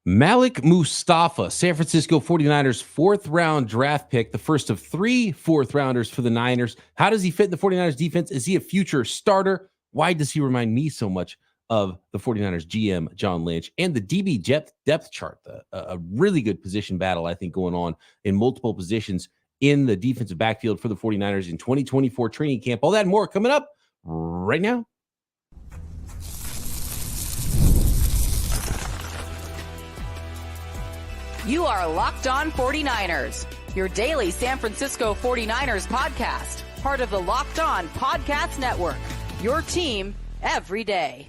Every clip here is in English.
Malik Mustafa, San Francisco 49ers fourth round draft pick, the first of 3 fourth rounders for the Niners. How does he fit in the 49ers defense? Is he a future starter? Why does he remind me so much of the 49ers GM, John Lynch, and the DB depth chart? A really good position battle, I think, going on in multiple positions in the defensive backfield for the 49ers in 2024 training camp. All that and more coming up right now. You are Locked On 49ers, your daily San Francisco 49ers podcast, part of the Locked On Podcast Network, your team every day.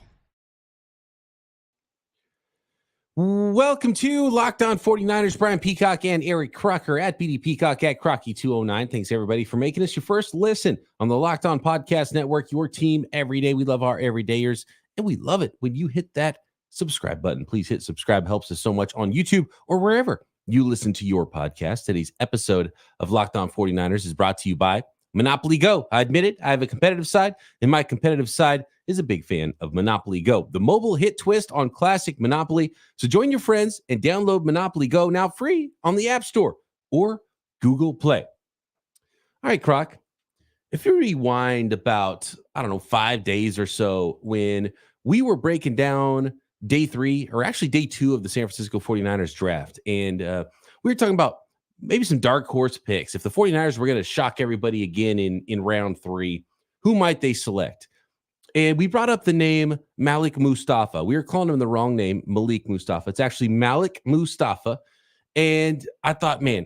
Welcome to Locked On 49ers. Brian Peacock and Eric Crocker at BD Peacock at Crocky209. Thanks, everybody, for making us your first listen on the Locked On Podcast Network, your team every day. We love our everydayers, and we love it when you hit that subscribe button. Please hit subscribe. Helps us so much on YouTube or wherever you listen to your podcast. Today's episode of Locked On 49ers is brought to you by Monopoly Go. I admit it, I have a competitive side, and my competitive side is a big fan of Monopoly Go, the mobile hit twist on classic Monopoly. So join your friends and download Monopoly Go now free on the App Store or Google Play. All right, Croc, if you rewind about, 5 days or so when we were breaking down day 3, or actually day 2 of the San Francisco 49ers draft. And we were talking about maybe some dark horse picks. If the 49ers were going to shock everybody again in round 3, who might they select? And we brought up the name Malik Mustafa. We were calling him the wrong name, Malik Mustafa. It's actually Malik Mustafa. And I thought, man,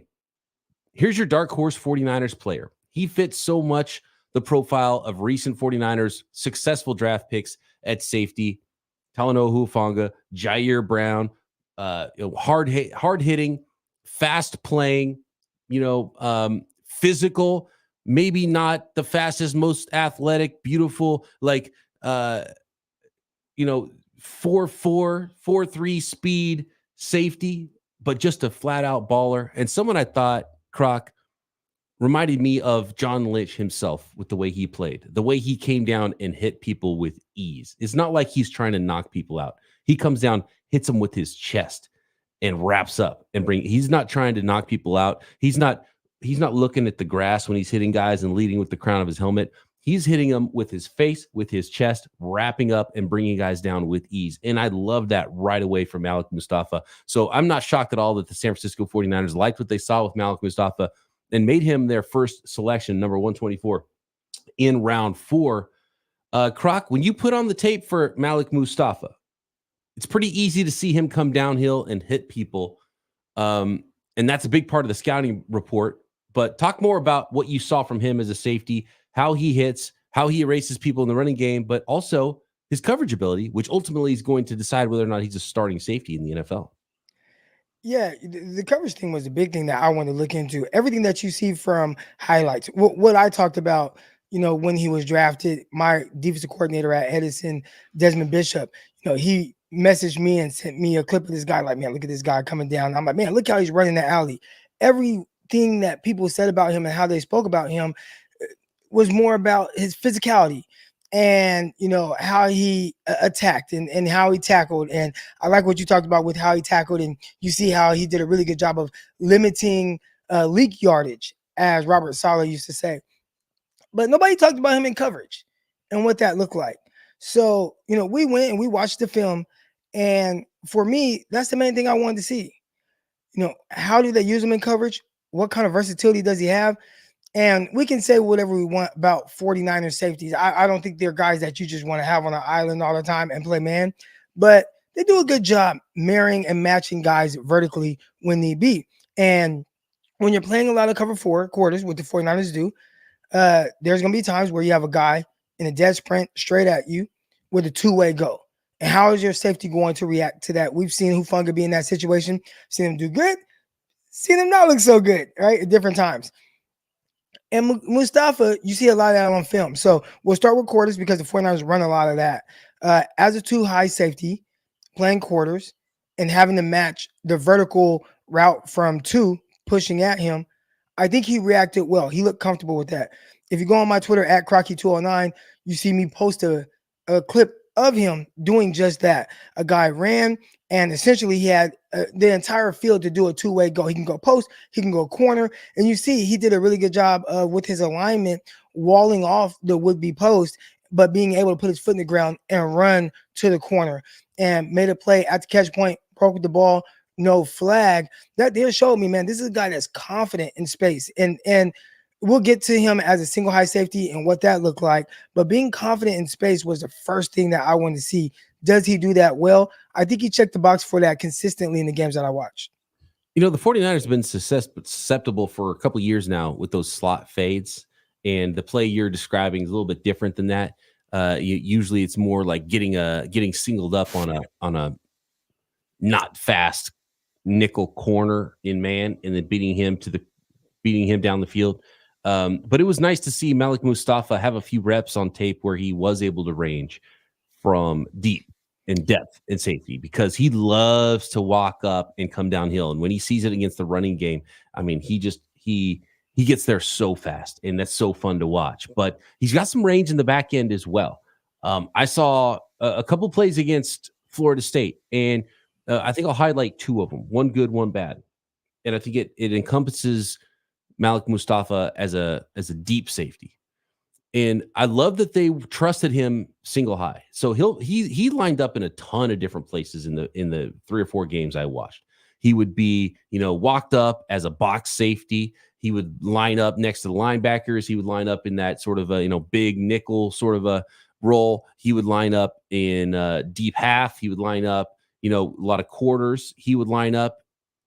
here's your dark horse 49ers player. He fits so much the profile of recent 49ers successful draft picks at safety. Talanoa Hufanga, Jair Brown, hard hitting, fast playing, physical, maybe not the fastest, most athletic, beautiful, 4.4, 4.3 speed safety, but just a flat out baller. And someone I thought, Croc, reminded me of John Lynch himself with the way he played, the way he came down and hit people with ease. It's not like he's trying to knock people out. He comes down, hits them with his chest and wraps up and he's not trying to knock people out. He's not looking at the grass when he's hitting guys and leading with the crown of his helmet. He's hitting them with his face, with his chest, wrapping up and bringing guys down with ease. And I love that right away from Malik Mustafa. So I'm not shocked at all that the San Francisco 49ers liked what they saw with Malik Mustafa and made him their first selection, number 124, in round 4. Croc, when you put on the tape for Malik Mustafa, it's pretty easy to see him come downhill and hit people. And that's a big part of the scouting report. But talk more about what you saw from him as a safety, how he hits, how he erases people in the running game, but also his coverage ability, which ultimately is going to decide whether or not he's a starting safety in the NFL. Yeah, the coverage thing was a big thing that I wanted to look into. Everything that you see from highlights, what I talked about, when he was drafted, my defensive coordinator at Edison, Desmond Bishop, he messaged me and sent me a clip of this guy, like, man, look at this guy coming down. I'm like, man, look how he's running the alley. Everything that people said about him and how they spoke about him was more about his physicality and, how he attacked and how he tackled. And I like what you talked about with how he tackled. And you see how he did a really good job of limiting leak yardage, as Robert Saleh used to say. But nobody talked about him in coverage and what that looked like. So, we went and we watched the film. And for me, that's the main thing I wanted to see. How do they use him in coverage? What kind of versatility does he have? And we can say whatever we want about 49ers safeties. I don't think they're guys that you just want to have on an island all the time and play man. But they do a good job marrying and matching guys vertically when need be. And when you're playing a lot of cover 4 quarters, what the 49ers do, there's going to be times where you have a guy in a dead sprint straight at you with a two-way go. And how is your safety going to react to that? We've seen Hufanga be in that situation, seen him do good, seen him not look so good, right, at different times. And Mustafa, you see a lot of that on film. So we'll start with quarters because the 49ers run a lot of that. As a 2-high safety, playing quarters and having to match the vertical route from 2 pushing at him, I think he reacted well. He looked comfortable with that. If you go on my Twitter at Crocky209, you see me post a clip of him doing just that. A guy ran, and essentially he had the entire field to do a two-way go. He can go post, he can go corner, and you see he did a really good job with his alignment, walling off the would-be post, but being able to put his foot in the ground and run to the corner and made a play at the catch point, broke the ball, no flag. That there showed me, man, this is a guy that's confident in space. And we'll get to him as a single high safety and what that looked like. But being confident in space was the first thing that I wanted to see. Does he do that well? I think he checked the box for that consistently in the games that I watched. You know, the 49ers have been susceptible for a couple of years now with those slot fades. And the play you're describing is a little bit different than that. Usually it's more like getting singled up on a not fast nickel corner in man and then beating him down the field. But it was nice to see Malik Mustafa have a few reps on tape where he was able to range from deep and depth and safety, because he loves to walk up and come downhill. And when he sees it against the running game, I mean, he gets there so fast, and that's so fun to watch. But he's got some range in the back end as well. I saw a couple plays against Florida State, and I think I'll highlight two of them, one good, one bad. And I think it encompasses Malik Mustafa as a deep safety. And I love that they trusted him single high. So he lined up in a ton of different places in the 3 or 4 games I watched. He would be, walked up as a box safety. He would line up next to the linebackers. He would line up in that sort of a, big nickel sort of a role. He would line up in deep half. He would line up, a lot of quarters. He would line up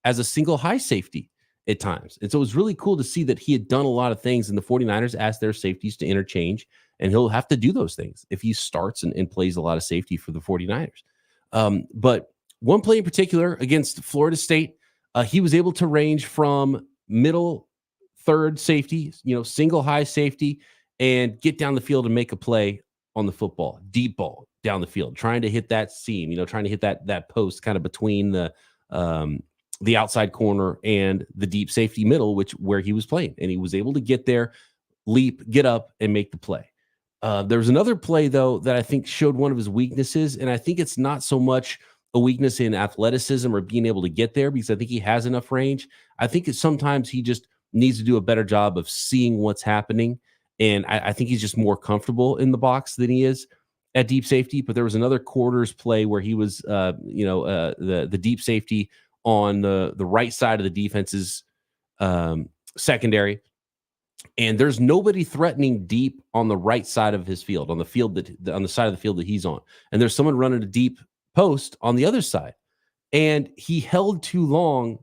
as a single high safety at times. And so it was really cool to see that he had done a lot of things, and the 49ers asked their safeties to interchange, and he'll have to do those things if he starts and plays a lot of safety for the 49ers. But one play in particular against Florida State, he was able to range from middle third safety, single high safety, and get down the field and make a play on the football, deep ball down the field, trying to hit that seam, trying to hit that post kind of between the outside corner and the deep safety middle, where he was playing. And he was able to get there, leap, get up, and make the play. There's another play, though, that I think showed one of his weaknesses. And I think it's not so much a weakness in athleticism or being able to get there, because I think he has enough range. I think sometimes he just needs to do a better job of seeing what's happening. And I think he's just more comfortable in the box than he is at deep safety. But there was another quarters play where he was, the deep safety on the right side of the defense's secondary. And there's nobody threatening deep on the right side of his field, on the side of the field that he's on. And there's someone running a deep post on the other side. And he held too long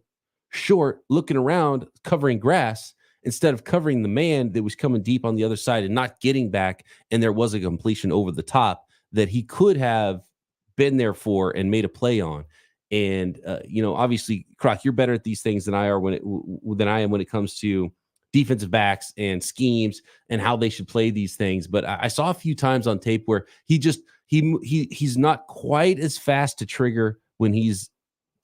short, looking around, covering grass, instead of covering the man that was coming deep on the other side and not getting back. And there was a completion over the top that he could have been there for and made a play on. And, obviously, Croc, you're better at these things than I am when it comes to defensive backs and schemes and how they should play these things. But I saw a few times on tape where he's not quite as fast to trigger when he's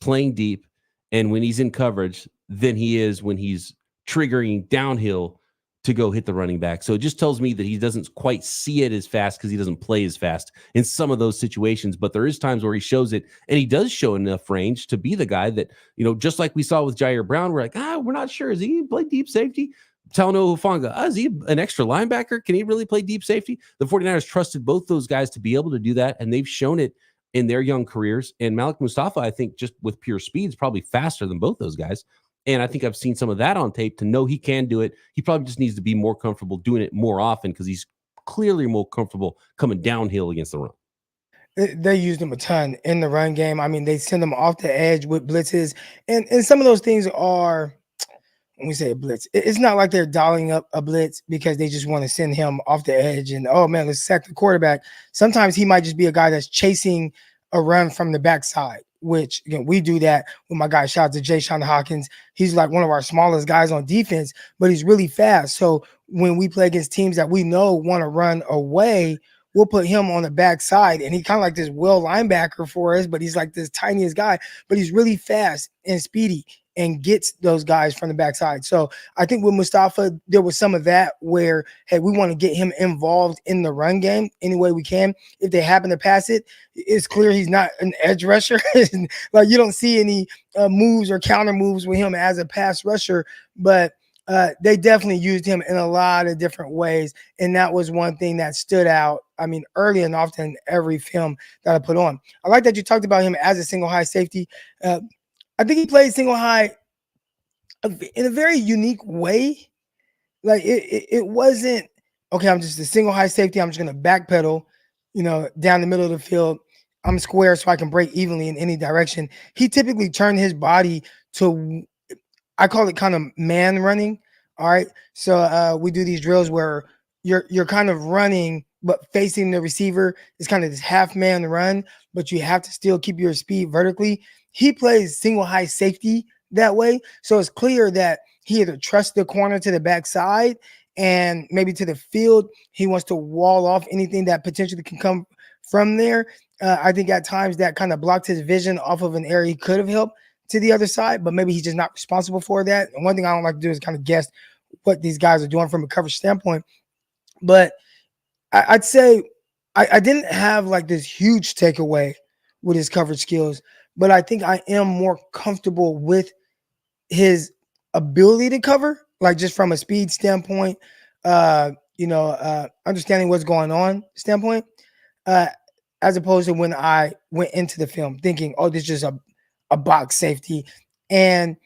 playing deep and when he's in coverage than he is when he's triggering downhill to go hit the running back. So it just tells me that he doesn't quite see it as fast because he doesn't play as fast in some of those situations. But there is times where he shows it, and he does show enough range to be the guy that, just like we saw with Jair Brown, we're like, we're not sure. Is he play deep safety? Talanoa Hufanga, is he an extra linebacker? Can he really play deep safety? The 49ers trusted both those guys to be able to do that, and they've shown it in their young careers. And Malik Mustafa, I think, just with pure speed, is probably faster than both those guys. And I think I've seen some of that on tape to know he can do it. He probably just needs to be more comfortable doing it more often, because he's clearly more comfortable coming downhill against the run. They used him a ton in the run game. I mean, they send him off the edge with blitzes. And some of those things are, when we say a blitz, it's not like they're dialing up a blitz because they just want to send him off the edge and, oh, man, let's sack the quarterback. Sometimes he might just be a guy that's chasing a run from the backside, which, again, we do that with my guy. Shout out to Jay Sean Hawkins. He's like one of our smallest guys on defense, but he's really fast. So when we play against teams that we know want to run away, we'll put him on the backside, and he's kind of like this will linebacker for us, but he's like this tiniest guy, but he's really fast and speedy. and gets those guys from the backside. So I think with Mustafa, there was some of that where, hey, we want to get him involved in the run game any way we can. If they happen to pass it, it's clear he's not an edge rusher. Like you don't see any moves or counter moves with him as a pass rusher, but they definitely used him in a lot of different ways. And that was one thing that stood out. I mean, early and often in every film that I put on. I like that you talked about him as a single high safety. I think he played single high in a very unique way. Like it wasn't, okay, I'm just a single high safety. I'm just going to backpedal, down the middle of the field. I'm square so I can break evenly in any direction. He typically turned his body to, I call it kind of man running. All right. So we do these drills where you're kind of running, but facing the receiver is kind of this half man run, but you have to still keep your speed vertically. He plays single high safety that way. So it's clear that he either trusts the corner to the backside and maybe to the field. He wants to wall off anything that potentially can come from there. I think at times that kind of blocked his vision off of an area he could have helped to the other side, but maybe he's just not responsible for that. And one thing I don't like to do is kind of guess what these guys are doing from a coverage standpoint. But I'd say I didn't have like this huge takeaway with his coverage skills, but I think I am more comfortable with his ability to cover, like just from a speed standpoint, understanding what's going on standpoint, as opposed to when I went into the film thinking, oh, this is just a box safety. And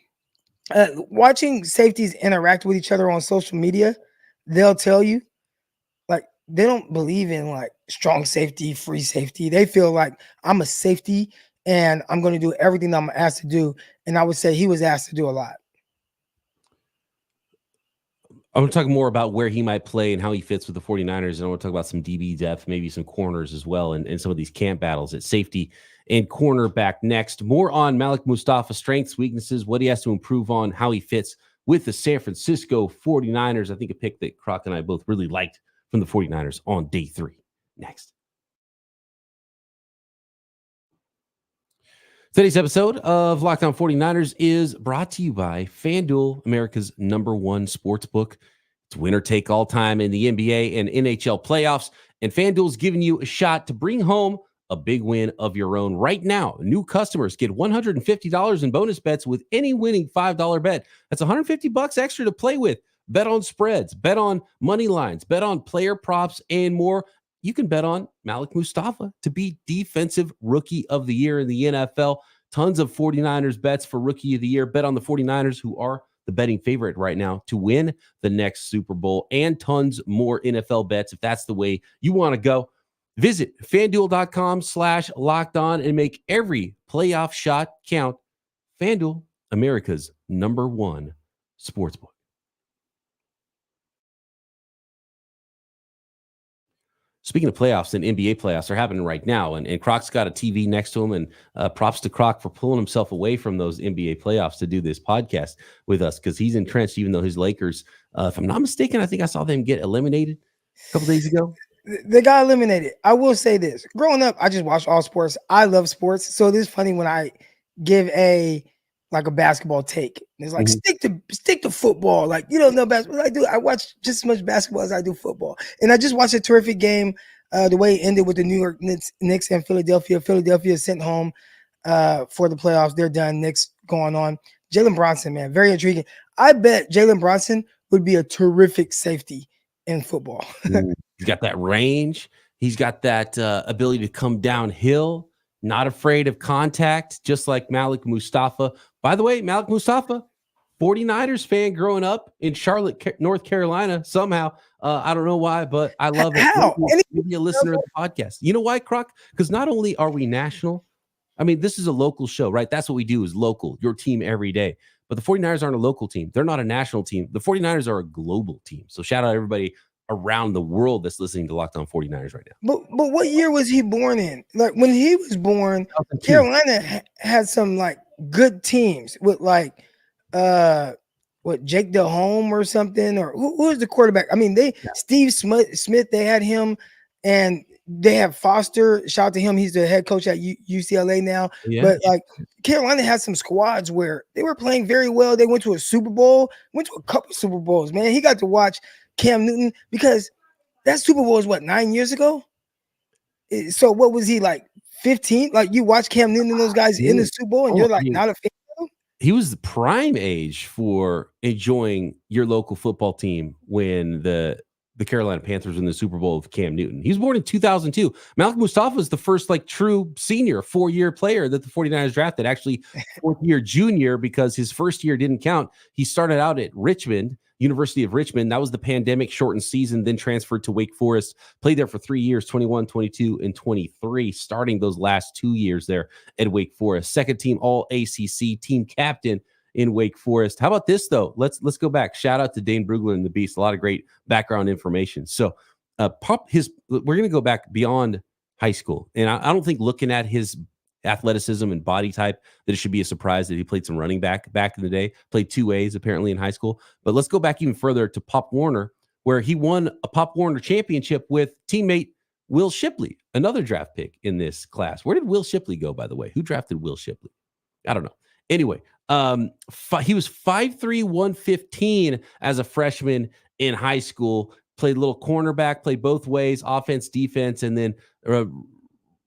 watching safeties interact with each other on social media, they'll tell you, like, they don't believe in like strong safety, free safety. They feel like I'm a safety and I'm going to do everything I'm asked to do. And I would say he was asked to do a lot. I want to talk more about where he might play and how he fits with the 49ers. And I want to talk about some DB depth, maybe some corners as well, and some of these camp battles at safety and cornerback next. More on Malik Mustafa, strengths, weaknesses, what he has to improve on, how he fits with the San Francisco 49ers. I think a pick that Croc and I both really liked from the 49ers on day 3. Next. Today's episode of Locked On 49ers is brought to you by FanDuel, America's #1 sportsbook. It's winner take all time in the NBA and NHL playoffs, and FanDuel's giving you a shot to bring home a big win of your own. Right now, new customers get $150 in bonus bets with any winning $5 bet. That's $150 extra to play with. Bet on spreads, bet on money lines, bet on player props, and more. You can bet on Malik Mustafa to be Defensive Rookie of the Year in the NFL. Tons of 49ers bets for Rookie of the Year. Bet on the 49ers, who are the betting favorite right now to win the next Super Bowl, and tons more NFL bets if that's the way you want to go. Visit FanDuel.com/lockedon and make every playoff shot count. FanDuel, America's #1 sportsbook. Speaking of playoffs, and NBA playoffs are happening right now, and Croc's got a TV next to him, and props to Croc for pulling himself away from those NBA playoffs to do this podcast with us, because he's entrenched, even though his Lakers, if I'm not mistaken, I think I saw them get eliminated a couple days ago. They got eliminated. I will say this. Growing up, I just watched all sports. I love sports. So it is funny when I give a basketball take. It's like, stick to football. Like, you don't know basketball. I watch just as much basketball as I do football. And I just watched a terrific game, the way it ended with the New York Knicks and Philadelphia. Philadelphia sent home for the playoffs. They're done. Knicks going on. Jalen Brunson, man, very intriguing. I bet Jalen Brunson would be a terrific safety in football. He's got that range. He's got that ability to come downhill. Not afraid of contact, just like Malik Mustafa. By the way, Malik Mustafa, 49ers fan growing up in Charlotte, North Carolina, somehow. I don't know why, but I love it. How? Maybe a listener of the podcast. You know why, Croc? Because not only are we national, I mean, this is a local show, right? That's what we do, is local, your team every day. But the 49ers aren't a local team. They're not a national team. The 49ers are a global team. So shout out everybody around the world that's listening to Locked On 49ers right now. But what year was he born in? Like, when he was born, Carolina had some like good teams with like Jake Delhomme or something, or who was the quarterback? I mean, Steve Smith, they had him, and they have Foster. Shout out to him. He's the head coach at UCLA now. Yeah. But like Carolina has some squads where they were playing very well. They went to a Super Bowl, went to a couple Super Bowls, man. He got to watch Cam Newton because that Super Bowl was what, 9 years ago? So what was he like, 15? Like you watch Cam Newton and those guys in the Super Bowl and you're like not a fan of him? He was the prime age for enjoying your local football team when the Carolina Panthers in the Super Bowl with Cam Newton. He was born in 2002. Malik Mustafa was the first like true senior 4-year player that the 49ers drafted, actually 4th-year junior because his first year didn't count. He started out at Richmond, University of Richmond. That was the pandemic shortened season, then transferred to Wake Forest, played there for 3 years, 21, 22, and 23, starting those last 2 years there at Wake Forest. Second team All ACC, team captain in Wake Forest. How about this though? Let's go back. Shout out to Dane Brugler and the Beast. A lot of great background information. So we're going to go back beyond high school. And I don't think looking at his athleticism and body type that it should be a surprise that he played some running back in the day, played 2As apparently in high school. But let's go back even further to Pop Warner, where he won a Pop Warner championship with teammate Will Shipley, another draft pick in this class. Where did Will Shipley go, by the way? Who drafted Will Shipley? I don't know. Anyway, he was 5'3", 115 as a freshman in high school, played a little cornerback, played both ways, offense, defense, and then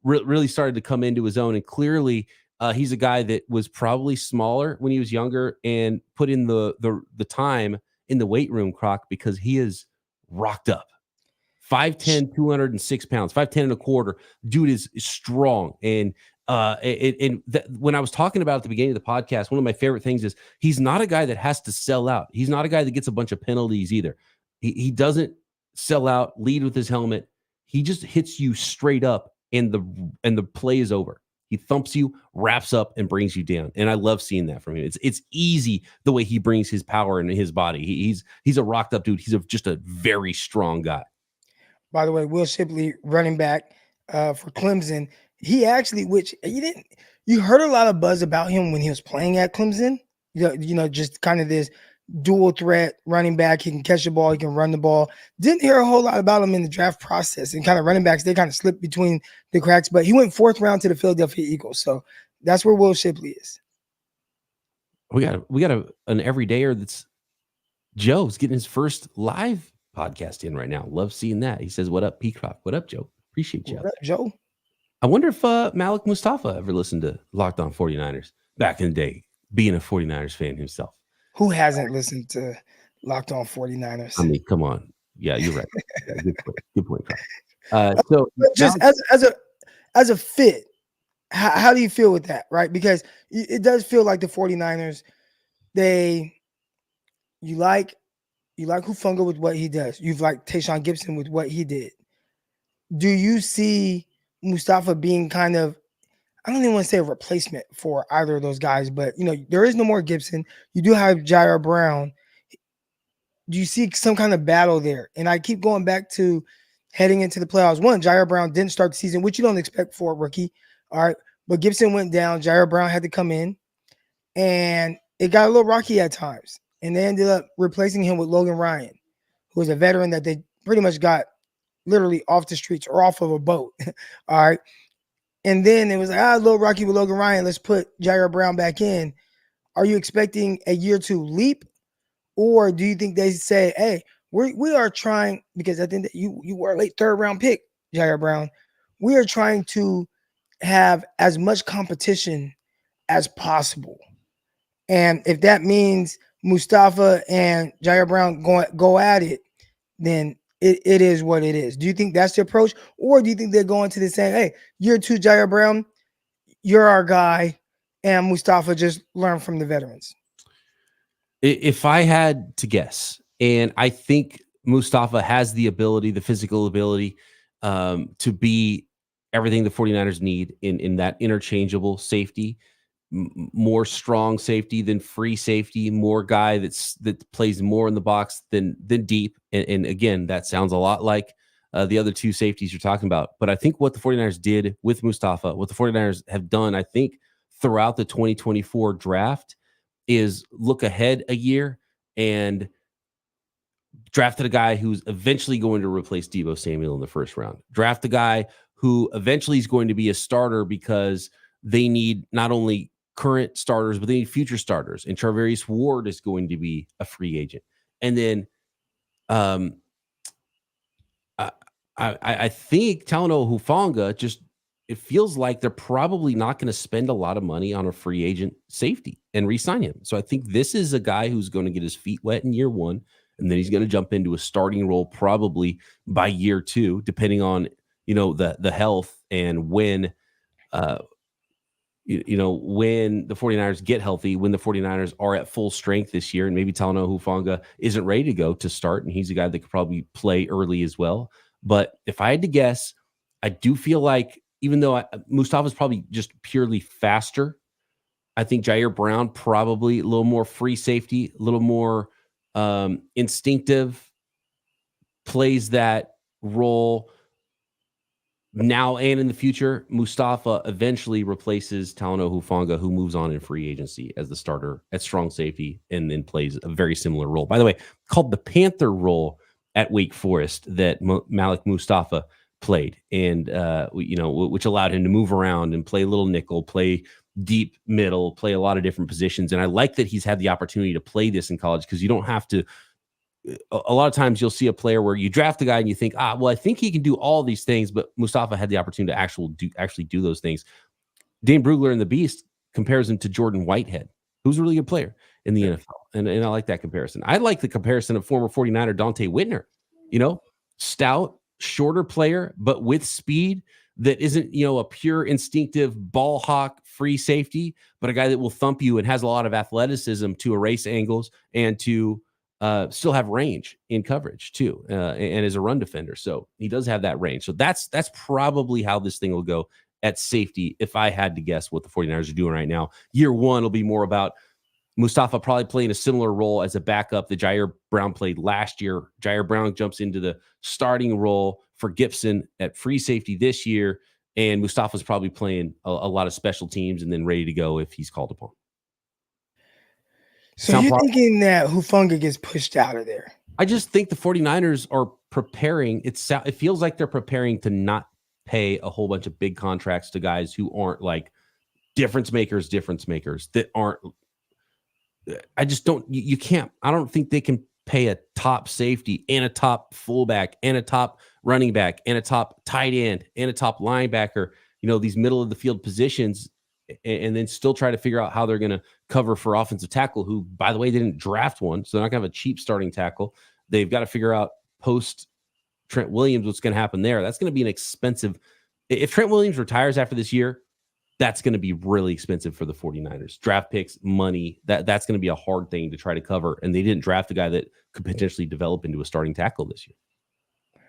really started to come into his own. And clearly he's a guy that was probably smaller when he was younger and put in the time in the weight room, Croc, because he is rocked up. 5'10", 206 pounds, 5'10" and a quarter. Dude is strong. And when I was talking about at the beginning of the podcast, one of my favorite things is he's not a guy that has to sell out. He's not a guy that gets a bunch of penalties either. He doesn't sell out, lead with his helmet. He just hits you straight up and the play is over. He thumps you, wraps up, and brings you down. And I love seeing that from him. It's easy the way he brings his power into his body. He's a rocked up dude. He's just a very strong guy. By the way, Will Shipley, running back for Clemson, he actually, which you heard a lot of buzz about him when he was playing at Clemson. You know, just kind of this dual threat running back. He can catch the ball, he can run the ball. Didn't hear a whole lot about him in the draft process. And kind of running backs, they kind of slipped between the cracks. But he went 4th round to the Philadelphia Eagles. So that's where Will Shipley is. We got an everydayer that's Joe's getting his first live podcast in right now. Love seeing that. He says, "What up, Peacock? What up, Joe? Appreciate you." What up, Joe? I wonder if Malik Mustafa ever listened to Locked On 49ers back in the day, being a 49ers fan himself. Who hasn't listened to Locked On 49ers? I mean, come on. Yeah, you're right. Yeah, good point. So just as a fit, how do you feel with that, right? Because it does feel like the 49ers, you like Hufanga with what he does. You've liked Tayshaun Gibson with what he did. Do you see Mustafa being kind of, I don't even want to say a replacement for either of those guys, but you know, there is no more Gibson. You do have Jair Brown. Do you see some kind of battle there? And I keep going back to heading into the playoffs. One, Jair Brown didn't start the season, which you don't expect for a rookie. All right. But Gibson went down. Jair Brown had to come in. And it got a little rocky at times. And they ended up replacing him with Logan Ryan, who was a veteran that they pretty much got literally off the streets or off of a boat. All right. And then it was like, a little rocky with Logan Ryan. Let's put Jair Brown back in. Are you expecting a year two leap? Or do you think they say, hey, we are trying, because I think that you were a late 3rd round pick, Jair Brown. We are trying to have as much competition as possible. And if that means Mustafa and Jair Brown go at it, then it is what it is. Do you think that's the approach? Or do you think they're going to the saying, hey, year two, Jair Brown, you're our guy, and Mustafa just learn from the veterans? If I had to guess, and I think Mustafa has the ability, the physical ability, to be everything the 49ers need in that interchangeable safety, more strong safety than free safety, more guy that plays more in the box than deep. And again, that sounds a lot like the other two safeties you're talking about. But I think what the 49ers did with Mustafa, what the 49ers have done, I think, throughout the 2024 draft is look ahead a year and Drafted a guy who's eventually going to replace Deebo Samuel in the first round. Draft a guy who eventually is going to be a starter because they need not only current starters, but they need future starters. And Charvarius Ward is going to be a free agent. And then I think Talanoa Hufanga it feels like they're probably not going to spend a lot of money on a free agent safety and re-sign him. So I think this is a guy who's going to get his feet wet in year one, and then he's going to jump into a starting role probably by year two, depending on, the health and when, when the 49ers get healthy, when the 49ers are at full strength this year, and maybe Talanoa Hufanga isn't ready to go to start, and he's a guy that could probably play early as well. But if I had to guess, I do feel like, even though Mustafa's probably just purely faster, I think Jair Brown probably a little more free safety, a little more instinctive, plays that role now and in the future. Mustafa eventually replaces Talanoa Hufanga, who moves on in free agency as the starter at strong safety and then plays a very similar role. By the way, called the Panther role at Wake Forest that Malik Mustafa played, and which allowed him to move around and play a little nickel, play deep middle, play a lot of different positions. And I like that he's had the opportunity to play this in college, because you don't have to. A lot of times you'll see a player where you draft a guy and you think, I think he can do all these things, but Mustafa had the opportunity to actually do those things. Dane Brugler in the Beast compares him to Jordan Whitehead, who's a really good player in the NFL. And I like that comparison. I like the comparison of former 49er Dante Whitner, stout, shorter player, but with speed that isn't, a pure instinctive ball hawk free safety, but a guy that will thump you and has a lot of athleticism to erase angles and to still have range in coverage too, and is a run defender. So he does have that range. So that's probably how this thing will go at safety, if I had to guess what the 49ers are doing right now. Year one will be more about Mustafa probably playing a similar role as a backup that Jair Brown played last year. Jair Brown jumps into the starting role for Gibson at free safety this year, and Mustafa's probably playing a lot of special teams and then ready to go if he's called upon. So you're thinking that Hufanga gets pushed out of there? I just think the 49ers are preparing. It feels like they're preparing to not pay a whole bunch of big contracts to guys who aren't like difference makers that aren't. I just don't. You can't. I don't think they can pay a top safety and a top fullback and a top running back and a top tight end and a top linebacker. These middle of the field positions, and then still try to figure out how they're going to cover for offensive tackle, who, by the way, they didn't draft one, so they're not going to have a cheap starting tackle. They've got to figure out post Trent Williams what's going to happen there. That's going to be an expensive. If Trent Williams retires after this year, that's going to be really expensive for the 49ers. Draft picks, money, that's going to be a hard thing to try to cover. And they didn't draft a guy that could potentially develop into a starting tackle this year.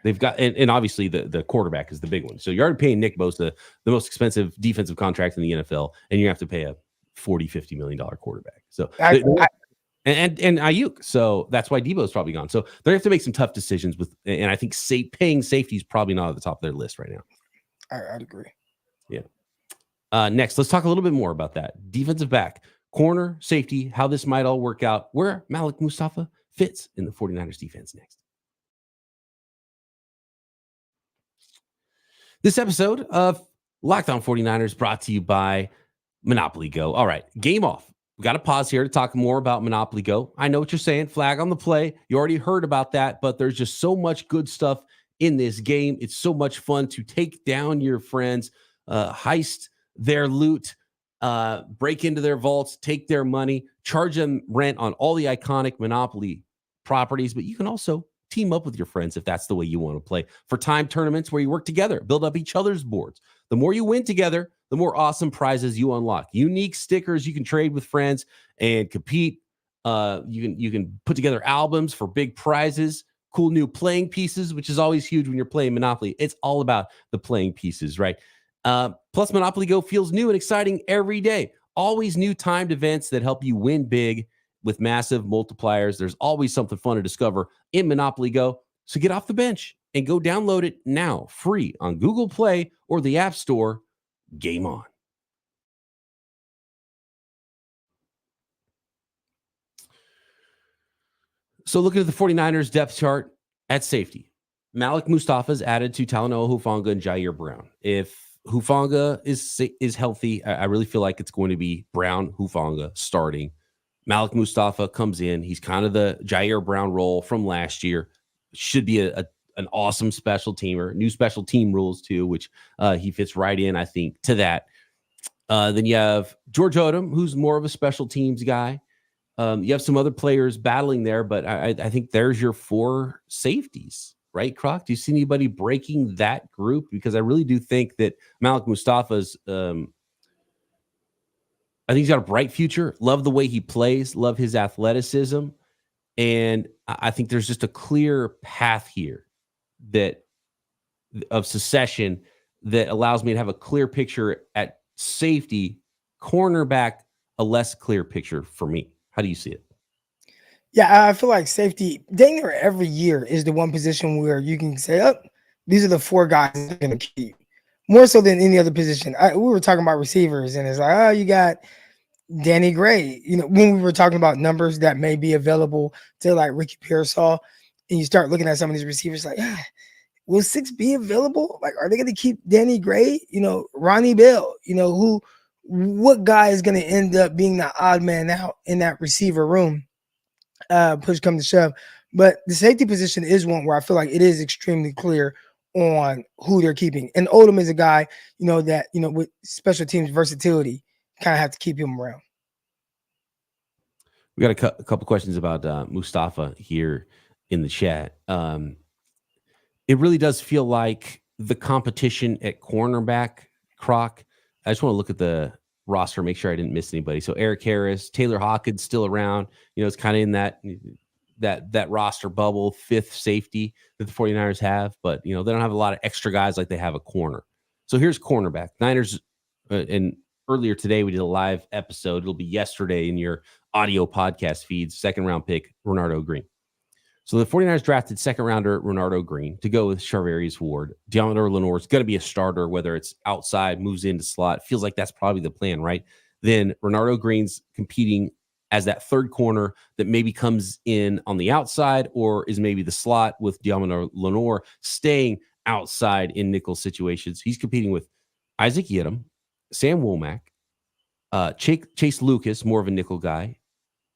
They've got, and obviously the quarterback is the big one. So you're already paying Nick Bosa the most expensive defensive contract in the NFL, and you have to pay a $40-50 million quarterback. So and Ayuk. So that's why Debo's probably gone. So they have to make some tough decisions and I think paying safety is probably not at the top of their list right now. I'd agree. Yeah. Next, let's talk a little bit more about that. Defensive back, corner, safety, how this might all work out, where Malik Mustafa fits in the 49ers defense next. This episode of Locked On 49ers brought to you by Monopoly Go. All right, game off. We got to pause here to talk more about Monopoly Go. I know what you're saying, flag on the play. You already heard about that, but there's just so much good stuff in this game. It's so much fun to take down your friends, heist their loot, break into their vaults, take their money, charge them rent on all the iconic Monopoly properties. But you can also team up with your friends if that's the way you want to play for time tournaments where you work together, build up each other's boards. The more you win together, the more awesome prizes you unlock. Unique stickers you can trade with friends and compete. You can put together albums for big prizes, cool new playing pieces, which is always huge when you're playing Monopoly. It's all about the playing pieces, right? Plus, Monopoly Go feels new and exciting every day. Always new timed events that help you win big with massive multipliers. There's always something fun to discover in Monopoly Go. So get off the bench and go download it now, free on Google Play or the App Store. Game on. So looking at the 49ers depth chart at safety, Malik Mustafa is added to Talanoa Hufanga and Jair Brown. If Hufanga is healthy, I really feel like it's going to be Brown, Hufanga starting. Malik Mustafa comes in. He's kind of the Jair Brown role from last year. Should be an awesome special teamer. New special team rules too, which he fits right in, I think, to that. Then you have George Odom, who's more of a special teams guy. You have some other players battling there, but I think there's your 4 safeties, right, Croc? Do you see anybody breaking that group? Because I really do think that Malik Mustafa's I think he's got a bright future. Love the way he plays. Love his athleticism. And I think there's just a clear path here of succession that allows me to have a clear picture at safety. Cornerback, a less clear picture for me. How do you see it? Yeah, I feel like safety, dang near every year, is the one position where you can say, oh, these are the 4 guys that are going to keep. More so than any other position. We were talking about receivers, and it's like, oh, you got Danny Gray. When we were talking about numbers that may be available to like Ricky Pearsall, and you start looking at some of these receivers, like, will 6 be available? Like, are they going to keep Danny Gray? Ronnie Bell. What guy is going to end up being the odd man out in that receiver room? Push come to shove. But the safety position is one where I feel like it is extremely clear on who they're keeping. And Odom is a guy, that, with special teams versatility, kind of have to keep him around. We got a couple questions about Mustafa here in the chat. It really does feel like the competition at cornerback, Croc. I just want to look at the roster, make sure I didn't miss anybody. So Eric Harris, Taylor Hawkins still around. It's kind of in that roster bubble, 5th safety that the 49ers have, but they don't have a lot of extra guys like they have a corner. So here's cornerback. Niners, and earlier today we did a live episode. It'll be yesterday in your audio podcast feeds. 2nd round pick, Renardo Green. So the 49ers drafted 2nd rounder Renardo Green to go with Charvarius Ward. Deommodore Lenoir is going to be a starter, whether it's outside, moves into slot. Feels like that's probably the plan, right? Then Renardo Green's competing as that 3rd corner that maybe comes in on the outside or is maybe the slot, with Deommodore Lenoir staying outside in nickel situations. He's competing with Isaac Yiadom, Sam Womack, Chase Lucas, more of a nickel guy.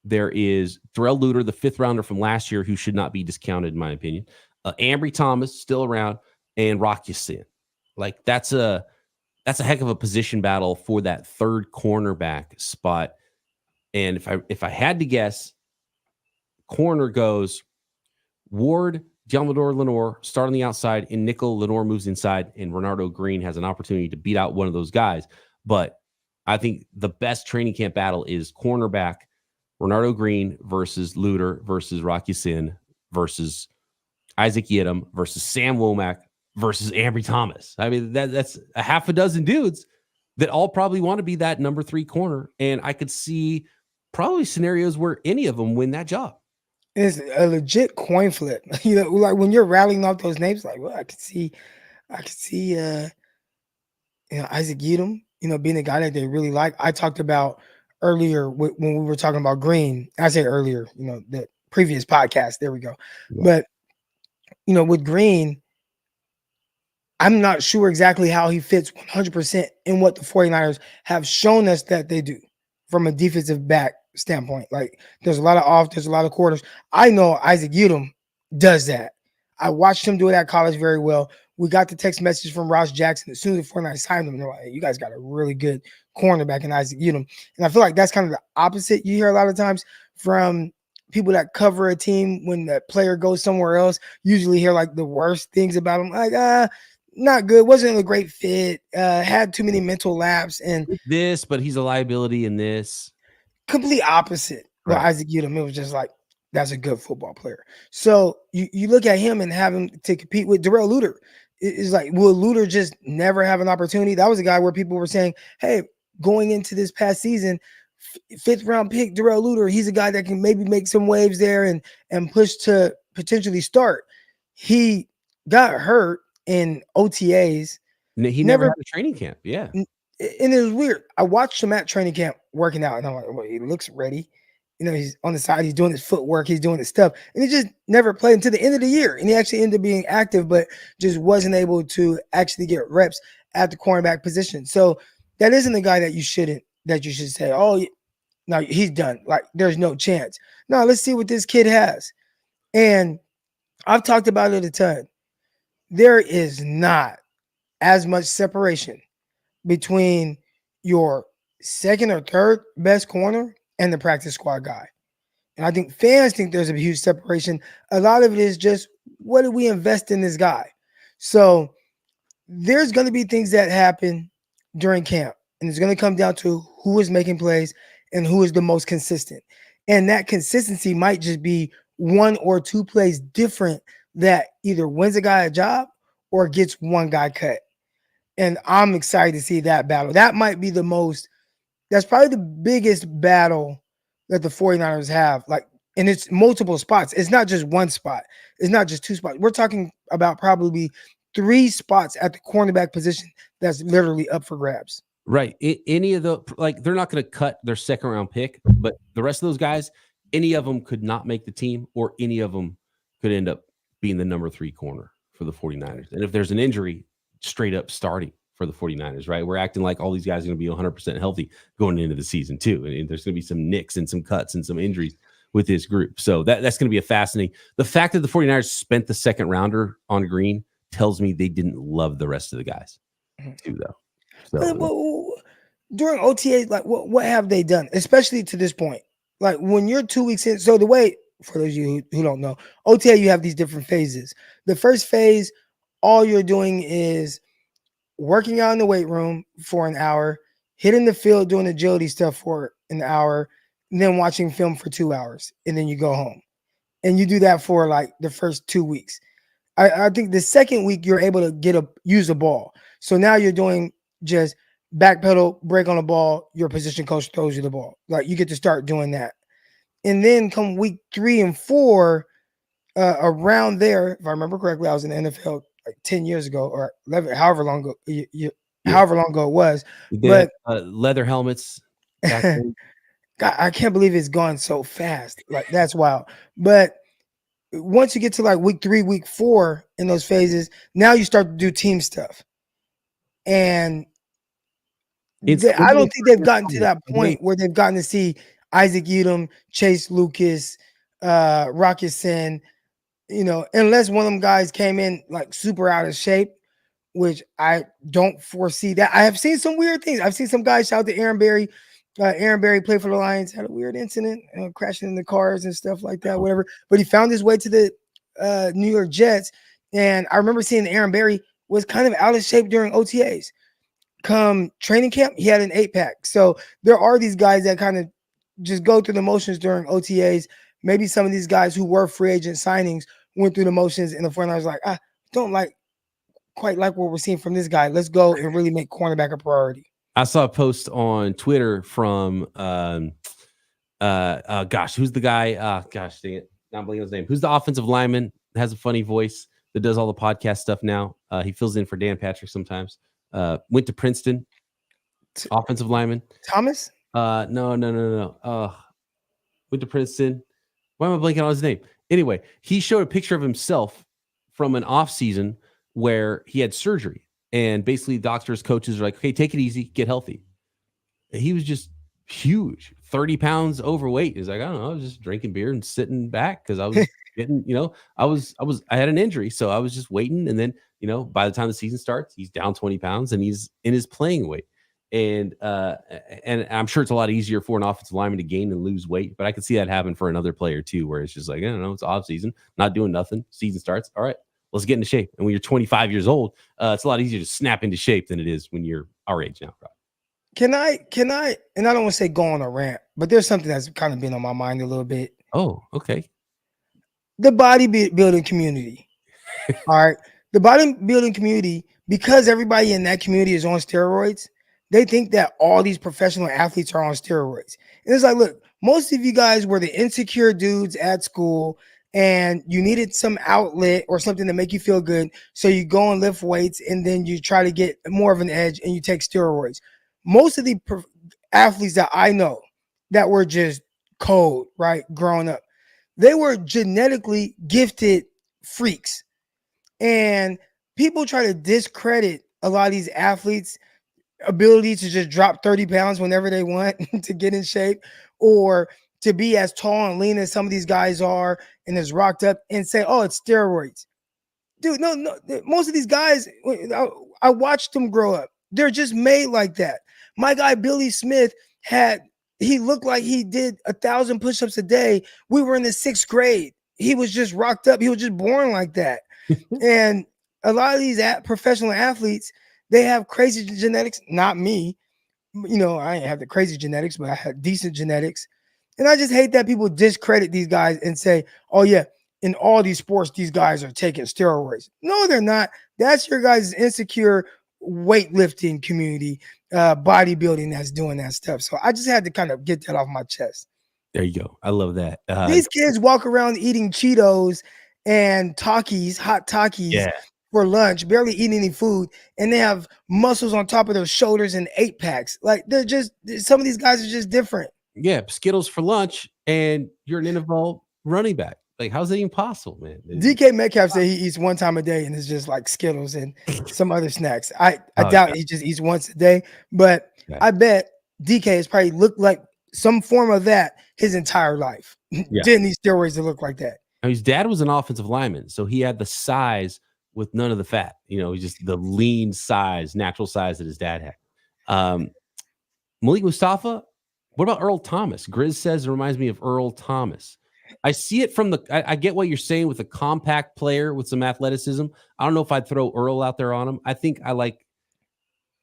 There is Darrell Luter, the 5th rounder from last year, who should not be discounted, in my opinion. Ambry Thomas, still around, and Rock Ya-Sin. Like, that's a heck of a position battle for that 3rd cornerback spot. And if I had to guess, corner goes Ward, Deommodore Lenoir, start on the outside. In nickel, Lenoir moves inside, and Renardo Green has an opportunity to beat out one of those guys. But I think the best training camp battle is cornerback, Renardo Green versus Luter versus Rock Ya-Sin versus Isaac Yiadom versus Sam Womack versus Ambry Thomas. I mean, that's a half a dozen dudes that all probably want to be that number 3 corner. And I could see probably scenarios where any of them win that job. It's a legit coin flip. Like when you're rattling off those names, like, well, I could see Isaac Yiadom, being a guy that they really like. I talked about earlier when we were talking about Green. I said earlier, the previous podcast. There we go. Yeah. But with Green, I'm not sure exactly how he fits 100% in what the 49ers have shown us that they do from a defensive back standpoint. Like, there's a lot of off, there's a lot of quarters. I know Isaac Yiadom does that. I watched him do it at college very well. We got the text message from Ross Jackson as soon as the 49ers signed him. They're like, hey, you guys got a really good cornerback in Isaac Yiadom. And I feel like that's kind of the opposite you hear a lot of times from people that cover a team. When the player goes somewhere else, usually hear like the worst things about him. Like, not good, wasn't a great fit, had too many mental lapses, and this, but he's a liability in this. Complete opposite. Right. With Isaac Yiadom, it was just like, that's a good football player. So you look at him and have him to compete with Darrell Luter. It's like, will Luter just never have an opportunity? That was a guy where people were saying, hey, going into this past season, 5th round pick Darrell Luter, he's a guy that can maybe make some waves there and push to potentially start. He got hurt in OTAs. He never had a training camp. Yeah. And it was weird. I watched him at training camp working out, and I'm like, well, he looks ready. he's on the side, he's doing his footwork, he's doing his stuff, and he just never played until the end of the year. And he actually ended up being active, but just wasn't able to actually get reps at the cornerback position. So that isn't a guy that you should say, oh, no, he's done. Like, there's no chance. No, let's see what this kid has. And I've talked about it a ton. There is not as much separation between your second or third best corner and the practice squad guy. And I think fans think there's a huge separation. A lot of it is just, what do we invest in this guy? So there's going to be things that happen during camp, and it's going to come down to who is making plays and who is the most consistent. And that consistency might just be 1 or 2 plays different that either wins a guy a job or gets one guy cut. And I'm excited to see that battle. That might be that's probably the biggest battle that the 49ers have. Like, and it's multiple spots. It's not just one spot. It's not just 2 spots. We're talking about probably 3 spots at the cornerback position that's literally up for grabs. Right. Any of the, like, they're not going to cut their second round pick, but the rest of those guys, any of them could not make the team, or any of them could end up being the number 3 corner for the 49ers. And if there's an injury, straight up starting for the 49ers, right? We're acting like all these guys are going to be 100% healthy going into the season too. And there's going to be some nicks and some cuts and some injuries with this group. So that's going to be a fascinating. The fact that the 49ers spent the second rounder on Green tells me they didn't love the rest of the guys too, though. So during OTAs, like, what have they done, especially to this point? Like, when you're 2 weeks in, so the way, for those of you who don't know, OTA, you have these different phases. The first phase, all you're doing is working out in the weight room for an hour, hitting the field, doing agility stuff for an hour, and then watching film for 2 hours, and then you go home. And you do that for like the first 2 weeks. I think the second week you're able to use a ball. So now you're doing just backpedal, break on the ball, your position coach throws you the ball. Like, you get to start doing that. And then come week 3 and 4, around there, if I remember correctly, I was in the NFL like 10 years ago or 11, however long ago it was. But leather helmets. God, I can't believe it's gone so fast. Like, that's wild. But once you get to like week 3, week 4 in those phases, now you start to do team stuff. And I don't think they've gotten to that point where they've gotten to see Isaac Edom, Chase Lucas, Rocket Sin, unless one of them guys came in like super out of shape, which I don't foresee that. I have seen some weird things. I've seen some guys shout to Aaron Berry. Aaron Berry played for the Lions, had a weird incident, crashing in the cars and stuff like that, whatever. But he found his way to the New York Jets. And I remember seeing Aaron Berry was kind of out of shape during OTAs. Come training camp, he had an 8-pack. So there are these guys that kind of just go through the motions during OTAs. Maybe some of these guys who were free agent signings went through the motions, and the 49ers like, don't quite like what we're seeing from this guy. Let's go and really make cornerback a priority. I saw a post on Twitter from who's the guy? Gosh, dang it, not believing his name. Who's the offensive lineman that has a funny voice that does all the podcast stuff now? He fills in for Dan Patrick sometimes. Went to Princeton. Offensive lineman. Thomas? No. Went to Princeton. Why am I blanking on his name? Anyway, he showed a picture of himself from an off season where he had surgery. And basically, doctors, coaches are like, okay, take it easy, get healthy. And he was just huge, 30 pounds overweight. He's like, I don't know, I was just drinking beer and sitting back because I was getting, I had an injury. So I was just waiting. And then, by the time the season starts, he's down 20 pounds and he's in his playing weight. And I'm sure it's a lot easier for an offensive lineman to gain and lose weight, but I could see that happen for another player too, where it's just like, I don't know, it's off season, not doing nothing. Season starts. All right, let's get into shape. And when you're 25 years old, it's a lot easier to snap into shape than it is when you're our age now. Can I, and I don't want to say go on a rant, but there's something that's kind of been on my mind a little bit. Oh, okay. The bodybuilding community. All right. The bodybuilding community, because everybody in that community is on steroids, they think that all these professional athletes are on steroids. And it's like, look, most of you guys were the insecure dudes at school and you needed some outlet or something to make you feel good. So you go and lift weights and then you try to get more of an edge and you take steroids. Most of the athletes that I know that were just cold, right? Growing up. They were genetically gifted freaks. And people try to discredit a lot of these athletes' ability to just drop 30 pounds whenever they want to get in shape, or to be as tall and lean as some of these guys are and as rocked up, and say, oh, it's steroids. Dude, no. Most of these guys, I watched them grow up. They're just made like that. My guy, Billy Smith, he looked like he did 1,000 push-ups a day. We were in the 6th grade. He was just rocked up. He was just born like that. And a lot of these professional athletes, they have crazy genetics. Not me. I ain't have the crazy genetics, but I had decent genetics. And I just hate that people discredit these guys and say, oh, yeah, in all these sports, these guys are taking steroids. No, they're not. That's your guys' insecure weightlifting community, bodybuilding that's doing that stuff. So I just had to kind of get that off my chest. There you go. I love that. These kids walk around eating Cheetos and hot Takis for lunch, barely eating any food, and they have muscles on top of their shoulders and 8-packs. Like, some of these guys are just different. Yeah, Skittles for lunch, and you're an NFL running back. Like, how's that even possible, man? DK Metcalf said he eats one time a day, and it's just like Skittles and some other snacks. I doubt he just eats once a day, but I bet DK has probably looked like some form of that his entire life. Didn't need steroids to look like that. Now, his dad was an offensive lineman, so he had the size with none of the fat. He's just the lean size, natural size that his dad had. Malik Mustafa, what about Earl Thomas? Grizz says it reminds me of Earl Thomas. I see it from I get what you're saying with a compact player with some athleticism. I don't know if I'd throw Earl out there on him. I think I like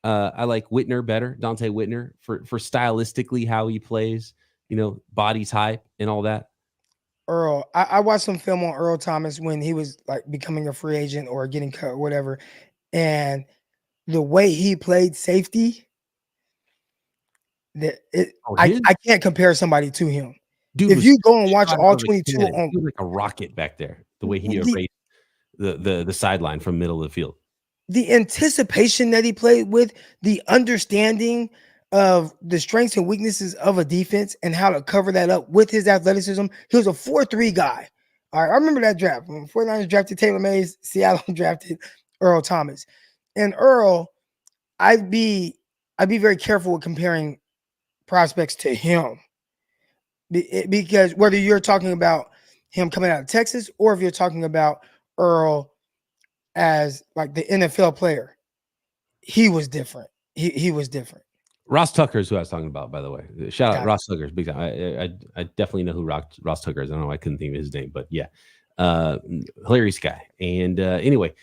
Whitner better, Dante Whitner, for stylistically how he plays, body type and all that. Earl, I watched some film on Earl Thomas when he was like becoming a free agent or getting cut or whatever. And the way he played safety, I can't compare somebody to him. Dude, if you go and watch all 22 he was like a rocket back there, the way he erased the sideline from middle of the field. The anticipation that he played with, the understanding of the strengths and weaknesses of a defense and how to cover that up with his athleticism. He was a 4-3 guy. All right, I remember that draft. When 49ers drafted Taylor Mays, Seattle drafted Earl Thomas. And Earl, I'd be very careful with comparing prospects to him. Because whether you're talking about him coming out of Texas or if you're talking about Earl as like the NFL player, he was different. He was different. Ross Tucker is who I was talking about, by the way. Shout out Ross Tucker, big time. I definitely know who Ross Tucker is. I don't know. I couldn't think of his name, but yeah, hilarious guy. And anyway,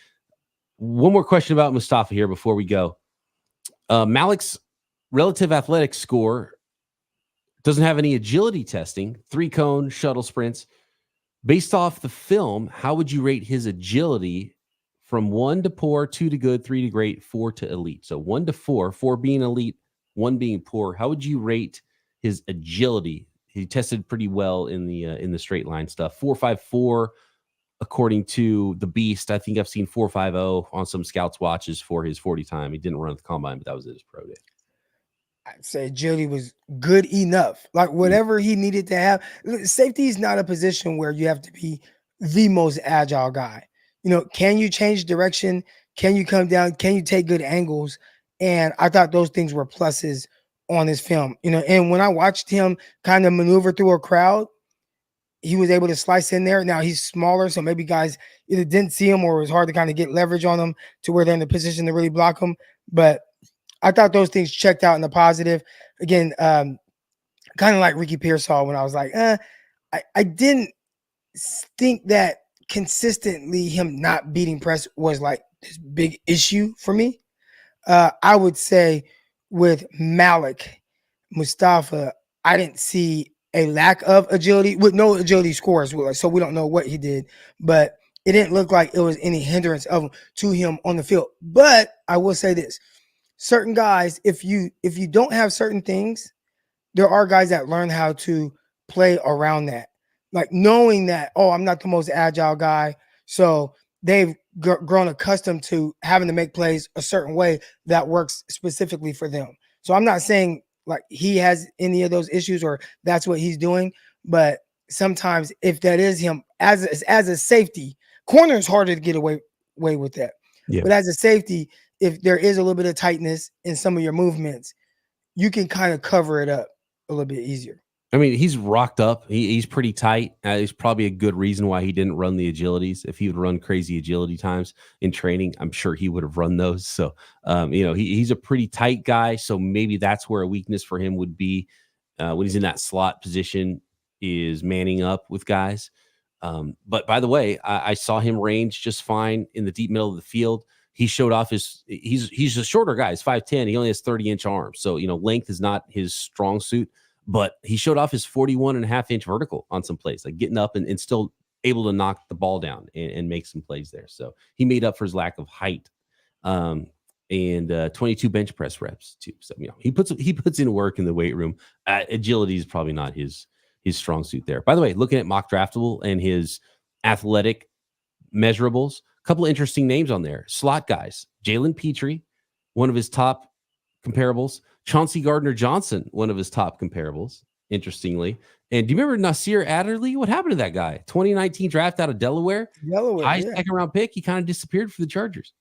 one more question about Mustafa here before we go. Malik's relative athletic score doesn't have any agility testing, 3-cone shuttle sprints. Based off the film, how would you rate his agility from 1 to poor, 2 to good, 3 to great, 4 to elite? So 1 to 4, 4 being elite, 1 being poor. How would you rate his agility? He tested pretty well in the straight line stuff. 4.54 according to the Beast. I think I've seen 4.50 on some scouts watches for his 40 time. He didn't run at the combine, but that was his pro day. I'd say agility was good enough. Like whatever he needed to have. Safety is not a position where you have to be the most agile guy. Can you change direction? Can you come down? Can you take good angles? And I thought those things were pluses on his film. And when I watched him kind of maneuver through a crowd, he was able to slice in there. Now he's smaller, so maybe guys either didn't see him or it was hard to kind of get leverage on him to where they're in the position to really block him. But I thought those things checked out in the positive. Again, kind of like Ricky Pearsall when I was like, I didn't think that consistently him not beating press was like this big issue for me. I would say with Malik Mustafa, I didn't see a lack of agility with no agility scores. So we don't know what he did, but it didn't look like it was any hindrance to him on the field. But I will say this. Certain guys, if you don't have certain things, there are guys that learn how to play around that. Like knowing that, I'm not the most agile guy. So they've grown accustomed to having to make plays a certain way that works specifically for them. So I'm not saying like he has any of those issues or that's what he's doing. But sometimes if that is him as a safety, corner is harder to get away with that. Yeah. But as a safety, if there is a little bit of tightness in some of your movements, you can kind of cover it up a little bit easier. I mean, he's rocked up. He's pretty tight. There's probably a good reason why he didn't run the agilities. If he would run crazy agility times in training, I'm sure he would have run those. So, he's a pretty tight guy. So maybe that's where a weakness for him would be when he's in that slot position, is manning up with guys. But by the way, I saw him range just fine in the deep middle of the field. He showed off he's a shorter guy. He's 5'10". He only has 30-inch arms. So, length is not his strong suit. But he showed off his 41.5-inch vertical on some plays, like getting up and still able to knock the ball down and make some plays there. So he made up for his lack of height, and 22 bench press reps too. So he puts in work in the weight room. Agility is probably not his strong suit there. By the way, looking at Mock Draftable and his athletic measurables, a couple of interesting names on there. Slot guys: Jalen Petrie, one of his top comparables. Chauncey Gardner-Johnson, one of his top comparables, interestingly. And do you remember Nasir Adderley? What happened to that guy? 2019 draft out of Delaware. High second-round pick. He kind of disappeared for the Chargers.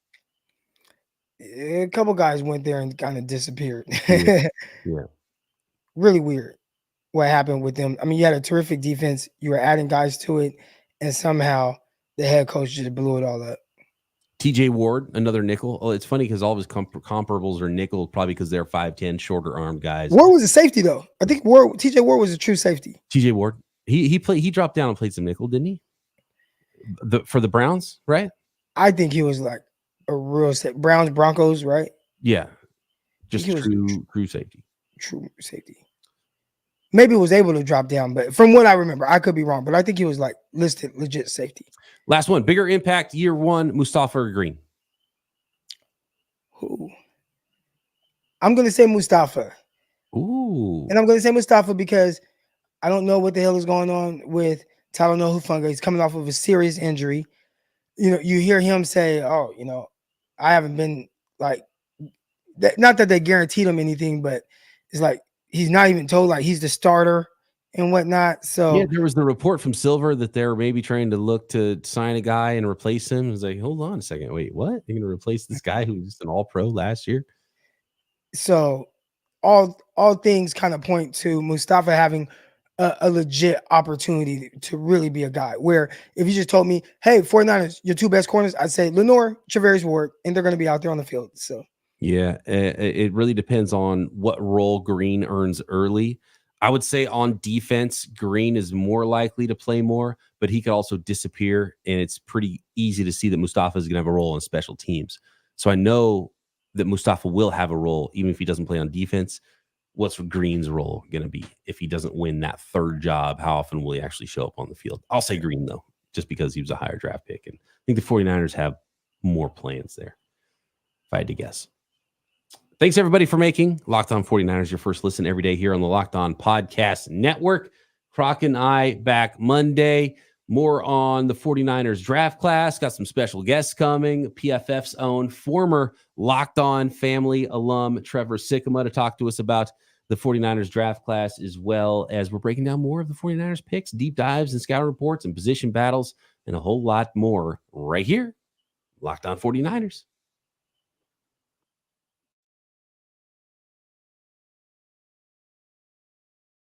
A couple guys went there and kind of disappeared. Yeah. Really weird what happened with them. I mean, you had a terrific defense. You were adding guys to it, and somehow the head coach just blew it all up. TJ Ward, another nickel. Oh, it's funny because all of his comparables are nickel, probably because they're 5'10", shorter armed guys. Ward was a safety though. I think TJ Ward was a true safety. TJ Ward, he dropped down and played some nickel, didn't he? For the Browns, right? I think he was like a real Browns Broncos, right? Yeah, just true safety. True safety. Maybe was able to drop down, but from what I remember, I could be wrong, but I think he was like listed legit safety. Last one, bigger impact year one, Mustafa or Green? Ooh. I'm going to say Mustafa. Ooh. And I'm going to say Mustafa because I don't know what the hell is going on with Talanoa Hufanga. He's coming off of a serious injury. You hear him say, oh, I haven't been like that. Not that they guaranteed him anything, but it's like he's not even told like he's the starter and whatnot. So yeah, there was the report from Silver that they're maybe trying to look to sign a guy and replace him. It was like, hold on a second. Wait, what? You're going to replace this guy who was an all-pro last year? So all things kind of point to Mustafa having a legit opportunity to really be a guy where if you just told me, hey, 49ers, your two best corners, I'd say Lenore, Travarius Ward, and they're going to be out there on the field. So yeah, it really depends on what role Green earns early. I would say on defense, Green is more likely to play more, but he could also disappear, and it's pretty easy to see that Mustafa is going to have a role on special teams. So I know that Mustafa will have a role, even if he doesn't play on defense. What's Green's role going to be if he doesn't win that third job? How often will he actually show up on the field? I'll say Green, though, just because he was a higher draft pick. And I think the 49ers have more plans there, if I had to guess. Thanks, everybody, for making Locked On 49ers your first listen every day here on the Locked On Podcast Network. Croc and I back Monday. More on the 49ers draft class. Got some special guests coming. PFF's own former Locked On family alum, Trevor Sikkema, to talk to us about the 49ers draft class, as well as we're breaking down more of the 49ers picks, deep dives and scout reports and position battles, and a whole lot more right here. Locked On 49ers.